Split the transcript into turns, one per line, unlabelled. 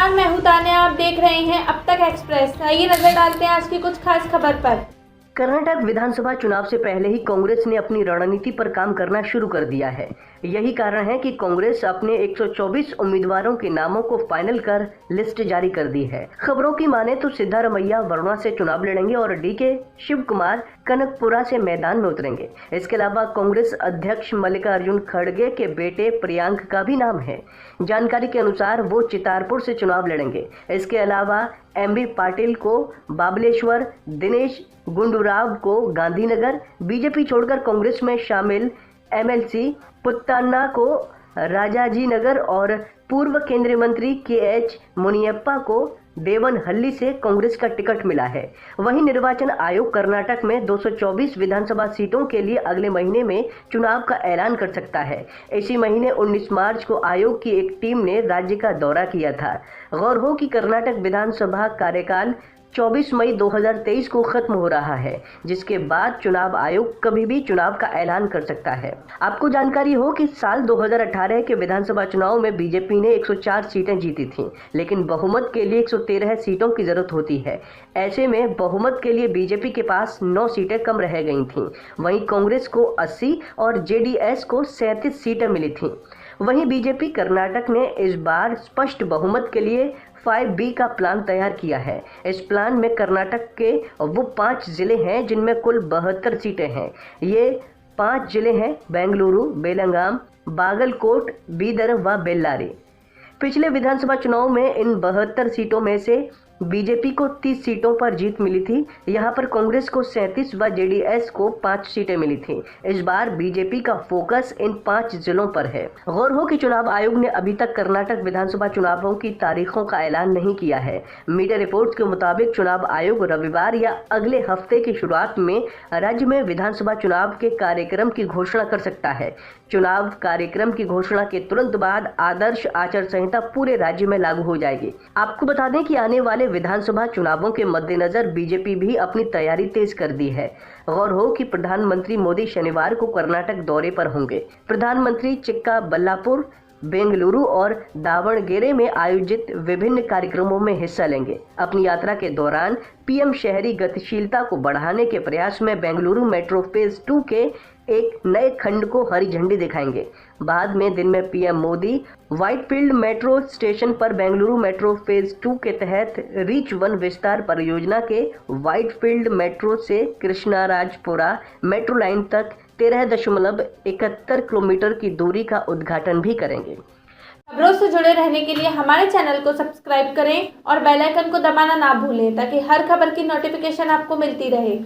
नमस्कार, मैं हूं तान्या। आप देख रहे हैं अब तक एक्सप्रेस। आइए नजर डालते हैं आज की कुछ खास खबर पर।
कर्नाटक विधानसभा चुनाव से पहले ही कांग्रेस ने अपनी रणनीति पर काम करना शुरू कर दिया है। यही कारण है कि कांग्रेस अपने 124 उम्मीदवारों के नामों को फाइनल कर लिस्ट जारी कर दी है। खबरों की माने तो सिद्धारमैया वरुणा से चुनाव लड़ेंगे और डीके शिव कुमार कनकपुरा से मैदान में उतरेंगे। इसके अलावा कांग्रेस अध्यक्ष मल्लिकार्जुन खड़गे के बेटे प्रियांक का भी नाम है। जानकारी के अनुसार वो चितारपुर से चुनाव लड़ेंगे। इसके अलावा एमबी पाटिल को बाबलेश्वर, दिनेश गुंडूराव को गांधीनगर, बीजेपी छोड़कर कांग्रेस में शामिल एमएलसी पुत्ताना को राजाजीनगर और पूर्व केंद्रीय मंत्री के.एच. मुनियप्पा को देवनहल्ली से कांग्रेस का टिकट मिला है। वहीं निर्वाचन आयोग कर्नाटक में 224 विधानसभा सीटों के लिए अगले महीने में चुनाव का ऐलान कर सकता है। इसी महीने 19 मार्च को आयोग की एक टीम ने राज्य का दौरा किया था। गौर हो कि कर्नाटक विधानसभा कार्यकाल 24 मई 2023 को खत्म हो रहा है, जिसके बाद चुनाव आयोग कभी भी चुनाव का ऐलान कर सकता है। आपको जानकारी हो कि साल 2018 के विधानसभा चुनाव में बीजेपी ने 104 सीटें जीती थीं, लेकिन बहुमत के लिए 113 सीटों की जरूरत होती है। ऐसे में बहुमत के लिए बीजेपी के पास 9 सीटें कम रह गई थीं। वहीं कांग्रेस को 80 और जेडीएस को 37 सीटें मिली थीं। वहीं बीजेपी कर्नाटक ने इस बार स्पष्ट बहुमत के लिए 5B का प्लान तैयार किया है। इस प्लान में कर्नाटक के वो 5 जिले हैं जिनमें कुल 72 सीटें हैं। ये 5 जिले हैं बेंगलुरु, बेलगाम, बागलकोट, बीदर व बेल्लारी। पिछले विधानसभा चुनाव में इन 72 सीटों में से बीजेपी को 30 सीटों पर जीत मिली थी। यहां पर कांग्रेस को 37 व जेडीएस को 5 सीटें मिली थी। इस बार बीजेपी का फोकस इन 5 जिलों पर है। गौर हो कि चुनाव आयोग ने अभी तक कर्नाटक विधानसभा चुनावों की तारीखों का ऐलान नहीं किया है। मीडिया रिपोर्ट्स के मुताबिक चुनाव आयोग रविवार या अगले हफ्ते की शुरुआत में राज्य में विधानसभा चुनाव के कार्यक्रम की घोषणा कर सकता है। चुनाव कार्यक्रम की घोषणा के तुरंत बाद आदर्श आचार संहिता पूरे राज्य में लागू हो जाएगी। आपको बता दें कि आने वाले विधानसभा चुनावों के मद्देनजर बीजेपी भी अपनी तैयारी तेज कर दी है। गौर हो कि प्रधानमंत्री मोदी शनिवार को कर्नाटक दौरे पर होंगे। प्रधानमंत्री चिक्काबल्लापुर, बेंगलुरु और दावणगेरे में आयोजित विभिन्न कार्यक्रमों में हिस्सा लेंगे। अपनी यात्रा के दौरान पीएम शहरी गतिशीलता को बढ़ाने के प्रयास में बेंगलुरु मेट्रो फेज 2 के एक नए खंड को हरी झंडी दिखाएंगे। बाद में दिन में PM Modi Whitefield metro station पर बेंगलुरु मेट्रो फेज 2 के तहत रीच 1 विस्तार परियोजना के व्हाइटफील्ड मेट्रो से कृष्णाराजपुरा मेट्रो लाइन तक 13.71 किलोमीटर की दूरी का उद्घाटन भी करेंगे।
खबरों से जुड़े रहने के लिए हमारे चैनल को सब्सक्राइब करें और बेल आइकन को दबाना ना भूलें ताकि हर खबर की नोटिफिकेशन आपको मिलती रहे।